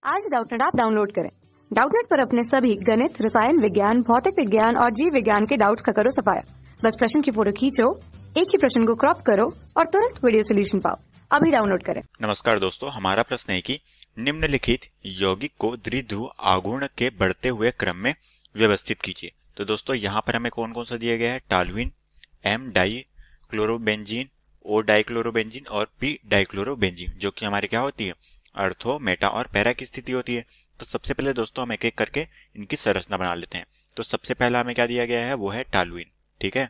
आज Doubtnut app download करें। Doubtnut पर अपने सभी गणित, रसायन विज्ञान, भौतिक विज्ञान और जीव विज्ञान के डाउट्स का करो सफाया। बस प्रश्न की फोटो खींचो, एक ही प्रश्न को क्रॉप करो और तुरंत वीडियो सोल्यूशन पाओ। अभी डाउनलोड करें। नमस्कार दोस्तों, हमारा प्रश्न है कि निम्नलिखित यौगिक को द्विध्रुव आघूर्ण के बढ़ते हुए क्रम में व्यवस्थित कीजिए। तो दोस्तों यहाँ पर हमें कौन कौन सा दिया गया है? टॉल्यूइन, एम डाई क्लोरोबेंजीन, ओ डाइक्लोरोबेंजीन और पी डाइक्लोरोबेंजीन, जो कि हमारी क्या होती है? अर्थो, मेटा और पैरा की स्थिति होती है। तो सबसे पहले दोस्तों हम एक एक करके इनकी संरचना बना लेते हैं। तो सबसे पहला हमें क्या दिया गया है? वो है टॉल्यूइन। ठीक है,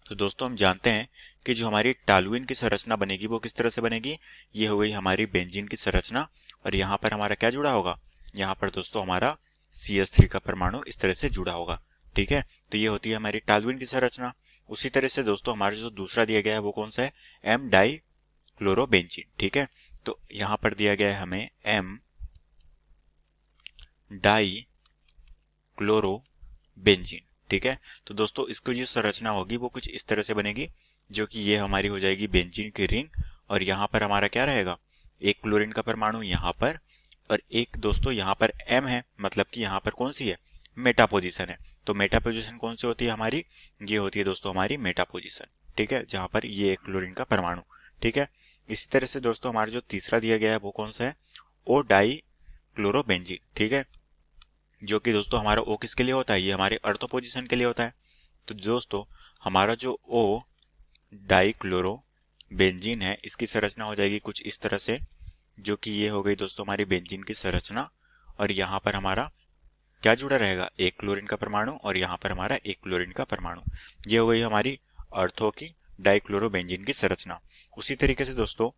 तो दोस्तों हम जानते हैं कि जो हमारी टॉल्यूइन की संरचना बनेगी वो किस तरह से बनेगी? ये हो गई हमारी बेंजीन की संरचना और यहाँ पर हमारा क्या जुड़ा होगा? यहाँ पर दोस्तों हमारा CH3 का परमाणु इस तरह से जुड़ा होगा। ठीक है, तो ये होती है हमारी टॉल्यूइन की संरचना। उसी तरह से दोस्तों हमारा जो दूसरा दिया गया है वो कौन सा है? M dichlorobenzene. ठीक है, तो यहाँ पर दिया गया है हमें एम डाई क्लोरोबेंजीन। ठीक है, तो दोस्तों इसकी जो संरचना होगी वो कुछ इस तरह से बनेगी, जो कि ये हमारी हो जाएगी बेंजीन की रिंग और यहाँ पर हमारा क्या रहेगा? एक क्लोरीन का परमाणु यहाँ पर और एक दोस्तों यहाँ पर M है, मतलब कि यहाँ पर कौन सी है? मेटा पोजीशन है। तो मेटा पोजीशन कौन सी होती है हमारी? ये होती है दोस्तों हमारी मेटा पोजीशन। ठीक है, जहां पर ये एक क्लोरीन का परमाणु। ठीक है, इसी तरह से दोस्तों हमारा जो तीसरा दिया गया है वो कौन सा है? ओ डाई क्लोरोबेंजीन। ठीक है, जो कि दोस्तों हमारा O किसके लिए होता है? ये हमारे अर्थो पोजीशन के लिए होता है। तो दोस्तों हमारा जो O डाई क्लोरोबेंजीन है इसकी संरचना हो जाएगी कुछ इस तरह से, जो कि ये हो गई दोस्तों हमारी बेंजीन की संरचना और यहाँ पर हमारा क्या जुड़ा रहेगा? एक क्लोरीन का परमाणु और यहाँ पर हमारा एक क्लोरीन का परमाणु। ये हो गई हमारी अर्थो की डाइक्लोरोबेंजीन की संरचना। उसी तरीके से दोस्तों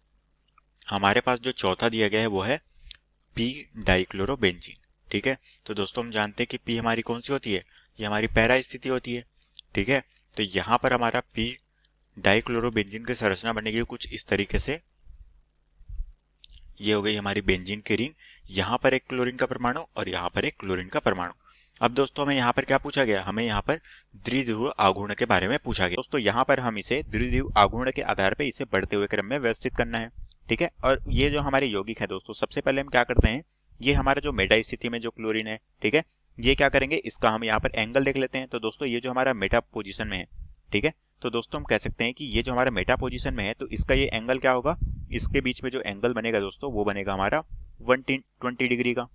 हमारे पास जो चौथा दिया गया है वो है पी डाइक्लोरोबेंजीन। ठीक है, तो दोस्तों हम जानते हैं कि पी हमारी कौन सी होती है? ये हमारी पैरा स्थिति होती है। ठीक है, तो यहाँ पर हमारा पी डाइक्लोरोबेंजीन की संरचना बनेगी कुछ इस तरीके से। ये हो गई हमारी बेंजीन की रिंग, यहाँ पर एक क्लोरीन का परमाणु और यहाँ पर एक क्लोरीन का परमाणु। अब दोस्तों हमें यहाँ पर क्या पूछा गया? हमें यहाँ पर द्विध्रुव आघूर्ण के बारे में पूछा गया। दोस्तों यहाँ पर हम इसे द्विध्रुव आघूर्ण के आधार पर इसे बढ़ते हुए क्रम में व्यवस्थित करना है। ठीक है, और ये जो हमारे यौगिक है दोस्तों, सबसे पहले हम क्या करते हैं? ये हमारा जो मेटा स्थिति में जो क्लोरीन है, ठीक है, ये क्या करेंगे? इसका हम यहाँ पर एंगल देख लेते हैं। तो दोस्तों ये जो हमारा मेटा पोजिशन में है, ठीक है, तो दोस्तों हम कह सकते हैं कि ये जो हमारा मेटा पोजीशन में है तो इसका ये एंगल क्या होगा? इसके बीच में जो एंगल बनेगा दोस्तों वो बनेगा हमारा 120 डिग्री का।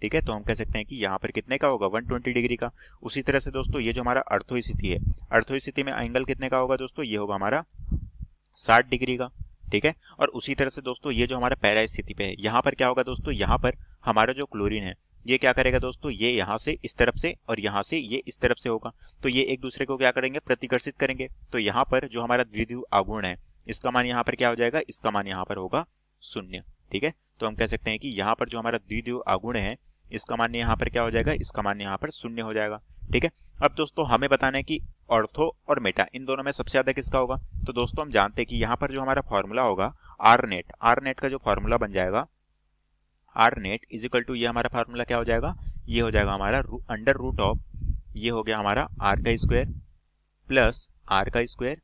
ठीक है, तो हम कह सकते हैं कि यहाँ पर कितने का होगा? 120 डिग्री का। उसी तरह से दोस्तों ये जो हमारा अर्थो स्थिति है, अर्थो स्थिति में एंगल कितने का होगा दोस्तों? ये होगा हमारा 60 डिग्री का। ठीक है, और उसी तरह से दोस्तों ये जो हमारा पैरा स्थिति पे है, यहाँ पर क्या होगा दोस्तों? यहाँ पर हमारा जो क्लोरीन है ये क्या करेगा दोस्तों? ये यहाँ से इस तरफ से और यहाँ से ये इस तरफ से होगा, तो ये एक दूसरे को क्या करेंगे? प्रतिकर्षित करेंगे। तो यहाँ पर जो हमारा द्विध्रुव आघूर्ण है इसका मान यहाँ पर क्या हो जाएगा? इसका मान यहाँ पर होगा 0। ठीक है, तो हम कह सकते हैं कि यहाँ पर जो हमारा द्विध्रुव आघूर्ण है इसका मान यहाँ पर क्या हो जाएगा? इसका मान यहाँ पर 0 हो जाएगा। ठीक है, अब दोस्तों हमें बताना है कि ऑर्थो और मेटा इन दोनों में सबसे ज्यादा किसका होगा? तो दोस्तों हम जानते हैं कि यहाँ पर जो हमारा फॉर्मूला होगा आर नेट का जो फॉर्मूला बन जाएगा R net is equal to, ये हमारा फार्मूला क्या हो जाएगा? ये हो जाएगा हमारा अंडर रूट ऑफ, ये हो गया हमारा आर का स्क्वायर प्लस आर का स्क्वायर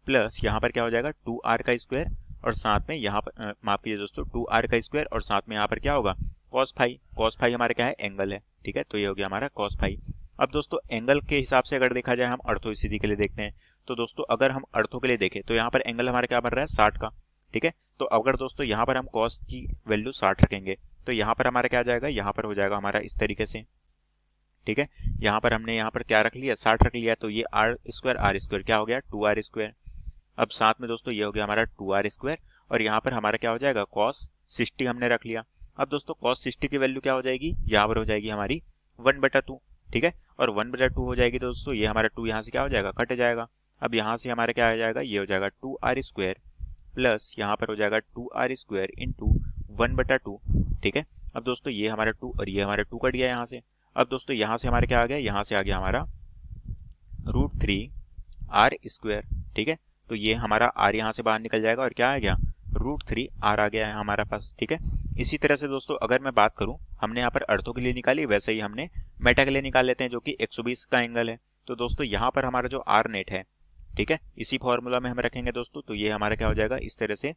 प्लस यहाँ पर क्या हो जाएगा? 2r का स्क्वायर और साथ में यहाँ पर माफ कीजिए दोस्तों 2r का स्क्वायर और साथ में यहाँ पर क्या होगा? cos फाई हमारा क्या है? एंगल है। ठीक है, तो ये हो गया हमारा cos फाई। अब दोस्तों एंगल के हिसाब से अगर देखा जाए, हम अर्थो स्थिति के लिए देखते हैं, तो दोस्तों अगर हम अर्थो के लिए देखें तो यहाँ पर एंगल हमारा क्या बन रहा है? 60 का। ठीक है, तो अगर दोस्तों यहाँ पर हम cos की वैल्यू 60 रखेंगे तो यहाँ पर हमारा क्या आ जाएगा? यहाँ पर हो जाएगा हमारा इस तरीके से। ठीक है, यहाँ पर हमने यहाँ पर क्या रख लिया? 60 रख लिया, तो ये आर स्क्वायर क्या हो गया? 2r square. अब साथ में दोस्तों ये हो गया हमारा 2r स्क्वायर और यहाँ पर हमारा क्या हो जाएगा? cos 60 हमने रख लिया। अब दोस्तों cos 60 की वैल्यू क्या हो जाएगी? यहाँ पर हो जाएगी हमारी 1/2। ठीक है, और 1/2 हो जाएगी दोस्तों, ये हमारा 2 यहाँ से क्या हो जाएगा? कट जाएगा। अब यहाँ से हमारा क्या आ जाएगा? ये हो जाएगा 2r स्क्वायर प्लस यहाँ पर हो जाएगा 2r स्क्वायर इंटू 1/2। ठीक है, अब दोस्तों ये हमारा 2 और ये हमारा 2 कट गया यहाँ से। अब दोस्तों यहाँ से हमारा क्या आ गया? यहाँ से आ गया हमारा √3r स्क्वायर। ठीक है, तो ये हमारा r यहाँ से बाहर निकल जाएगा और क्या आ गया? √3r आ गया है हमारा पास। ठीक है, इसी तरह से दोस्तों अगर मैं बात करूं, हमने यहाँ पर अर्थो के लिए निकाली, वैसे ही हमने मेटा के लिए निकाल लेते हैं जो कि 120 का एंगल है। तो दोस्तों यहाँ पर हमारा जो आर नेट है, ठीक है, इसी फॉर्मूला में हम रखेंगे दोस्तों, तो ये हमारा क्या हो जाएगा? इस तरह से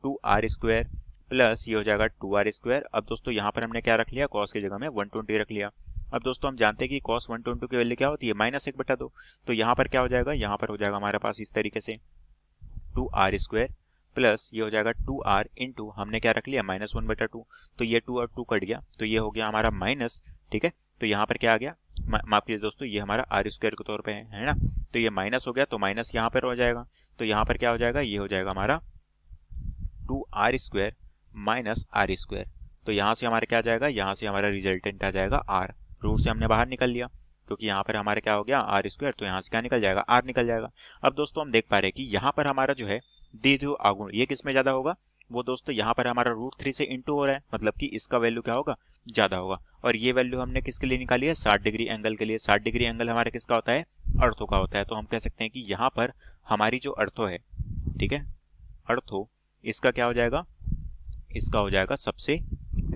2r स्क्वायर प्लस ये हो जाएगा 2r²। अब दोस्तों यहाँ पर हमने क्या रख लिया, cos की जगह में 120 रख लिया। अब दोस्तों हम जानते हैं कि cos 122 की वैल्यू क्या होती है, -1/2। तो यहाँ पर क्या हो जाएगा, यहाँ पर हो जाएगा हमारे पास इस तरीके से 2r² प्लस ये हो जाएगा 2r इंटू हमने क्या रख लिया, -1/2। तो ये 2 और 2 कट गया, तो ये हो गया हमारा माइनस। ठीक है, तो यहाँ पर क्या आ गया, माफ कीजिए दोस्तों, ये हमारा r² के तौर पे है ना। तो ये माइनस हो गया, तो माइनस यहाँ पर हो जाएगा। तो यहाँ पर क्या हो जाएगा, ये हो जाएगा हमारा 2r² माइनस r²। तो यहाँ से हमारा क्या आ जाएगा, यहाँ से हमारा रिजल्टेंट आ जाएगा r। रूट से हमने बाहर निकल लिया, क्योंकि यहाँ पर हमारा क्या हो गया r², तो यहाँ से क्या निकल जाएगा, r निकल जाएगा। अब दोस्तों हम देख पा रहे हैं कि यहाँ पर हमारा जो है द्विध्रुव आघूर्ण ये किस में ज्यादा होगा, वो दोस्तों यहाँ पर हमारा √3 से इंटू हो रहा है, मतलब कि इसका वैल्यू क्या होगा, ज्यादा होगा। और ये वैल्यू हमने किसके लिए निकाली है, 60 डिग्री एंगल के लिए। 60 डिग्री एंगल हमारे किसका होता है, अर्थो का होता है। तो हम कह सकते हैं कि यहाँ पर हमारी जो अर्थो है, ठीक है, अर्थो इसका क्या हो जाएगा, इसका हो जाएगा सबसे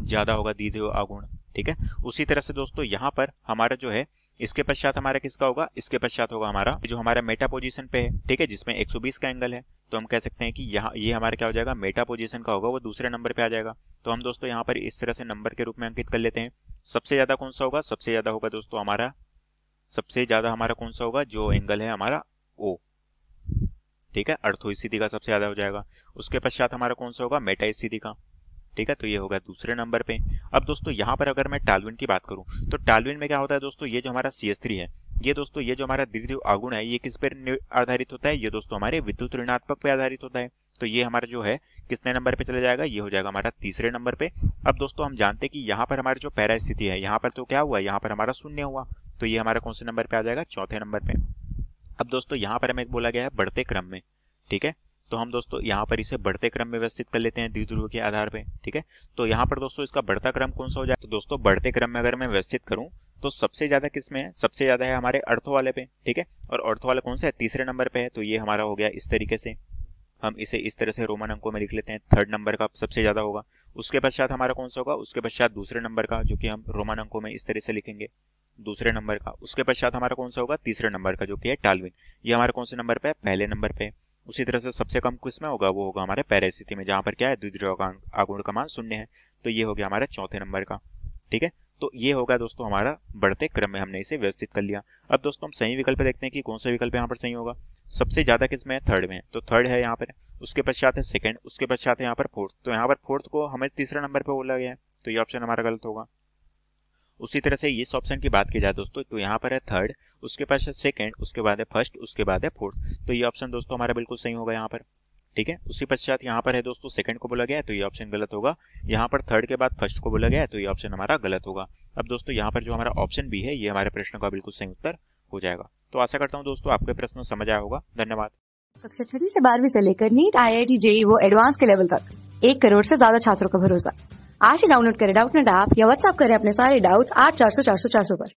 ज्यादा होगा द्विध्रुव आघूर्ण। ठीक है, उसी तरह से दोस्तों यहाँ पर हमारा जो है इसके पश्चात हमारा किसका होगा, इसके पश्चात होगा हमारा जो हमारा मेटा पोजीशन पे है, ठीक है, जिसमें 120 का एंगल है। तो हम कह सकते हैं कि यहाँ ये हमारा क्या हो जाएगा, मेटा पोजीशन का होगा, वो दूसरे नंबर पे आ जाएगा। तो हम दोस्तों यहाँ पर इस तरह से नंबर के रूप में अंकित कर लेते हैं। सबसे ज्यादा कौन सा होगा, सबसे ज्यादा होगा दोस्तों हमारा, सबसे ज्यादा हमारा कौन सा होगा, जो एंगल है हमारा O, ठीक है, अर्थो स्थिति का सबसे ज्यादा हो जाएगा। उसके पश्चात हमारा कौन सा होगा, मेटा स्थिति का। ठीक है, तो ये होगा दूसरे नंबर पे। अब दोस्तों यहाँ पर अगर मैं टाल्विन की बात करूं, तो टाल्विन में क्या होता है दोस्तों, ये जो हमारा CH3 है, ये दोस्तों ये जो हमारा द्विध्रुव आघूर्ण है, ये किस पर आधारित होता है, ये दोस्तों हमारे विद्युत ऋणात्मक पे आधारित होता है। तो ये हमारा जो है कितने नंबर पे चला जाएगा, ये हो जाएगा हमारा तीसरे नंबर पे। अब दोस्तों हम जानते हैं कि यहाँ पर हमारी जो पैरा स्थिति है, यहाँ पर तो क्या हुआ, यहाँ पर हमारा शून्य हुआ, तो ये हमारा कौन से नंबर पे आ जाएगा, चौथे नंबर पे। अब दोस्तों यहाँ पर हमें बोला गया है बढ़ते क्रम में, ठीक है, तो हम दोस्तों यहाँ पर इसे बढ़ते क्रम में व्यवस्थित कर लेते हैं द्विध्रुव के आधार पे। ठीक है, तो यहाँ पर दोस्तों इसका बढ़ता क्रम कौन सा हो जाए, तो दोस्तों बढ़ते क्रम में अगर मैं व्यवस्थित करूँ तो सबसे ज्यादा किस में है, सबसे ज्यादा है हमारे अर्थो वाले पे। ठीक है, और अर्थो वाला कौन सा है, तीसरे नंबर पे है। तो ये हमारा हो गया इस तरीके से, हम इसे इस तरह से रोमन अंकों में लिख लेते हैं, थर्ड नंबर का सबसे ज्यादा होगा। उसके पश्चात हमारा कौन सा होगा, उसके पश्चात दूसरे नंबर का, जो कि हम रोमन अंकों में इस तरह से लिखेंगे, दूसरे नंबर का। उसके पश्चात हमारा कौन सा होगा, तीसरे नंबर का, जो कि है टाल्विन। ये हमारे कौन से नंबर पे है, पहले नंबर पे। उसी तरह से सबसे कम किसमें होगा, वो होगा हमारे पैरा स्थिति में, जहां पर क्या है, द्विध्रुव आघूर्ण का मान 0 है। तो ये हो गया हमारा चौथे नंबर का। ठीक है, तो ये होगा दोस्तों हमारा बढ़ते क्रम में, हमने इसे व्यवस्थित कर लिया। अब दोस्तों हम सही विकल्प देखते हैं कि कौन सा विकल्प यहाँ पर सही होगा। सबसे ज्यादा किसमें है, थर्ड में है, तो थर्ड है यहाँ पर। उसके पश्चात है सेकंड, उसके पश्चात है यहाँ पर फोर्थ। तो यहाँ पर फोर्थ को हमें तीसरे नंबर पर बोला गया है, तो ये ऑप्शन हमारा गलत होगा। उसी तरह से इस ऑप्शन की बात की जाए दोस्तों, तो यहाँ पर है थर्ड, उसके पास है सेकंड, उसके बाद है फर्स्ट, उसके बाद है फोर्थ। तो ये ऑप्शन दोस्तों हमारा बिल्कुल सही होगा यहाँ पर। ठीक है, उसी पश्चात यहाँ पर है दोस्तों सेकंड को बोला गया है, तो ये ऑप्शन गलत होगा। यहाँ पर थर्ड के बाद फर्स्ट को बोला गया है, तो ये ऑप्शन हमारा गलत होगा। अब दोस्तों यहाँ पर जो हमारा ऑप्शन बी है, ये हमारे प्रश्न का बिल्कुल सही उत्तर हो जाएगा। तो आशा करता हूँ दोस्तों आपके प्रश्न समझ आया होगा। धन्यवाद। कक्षा 6 से 12वीं से लेकर नीट, IIT, JEE वो एडवांस के लेवल तक 1 करोड़ से ज्यादा छात्रों का भरोसा। आज ही डाउनलोड करें डाउटनेट ऐप या व्हाट्सएप करें अपने सारे डाउट्स 8400 400 400 पर।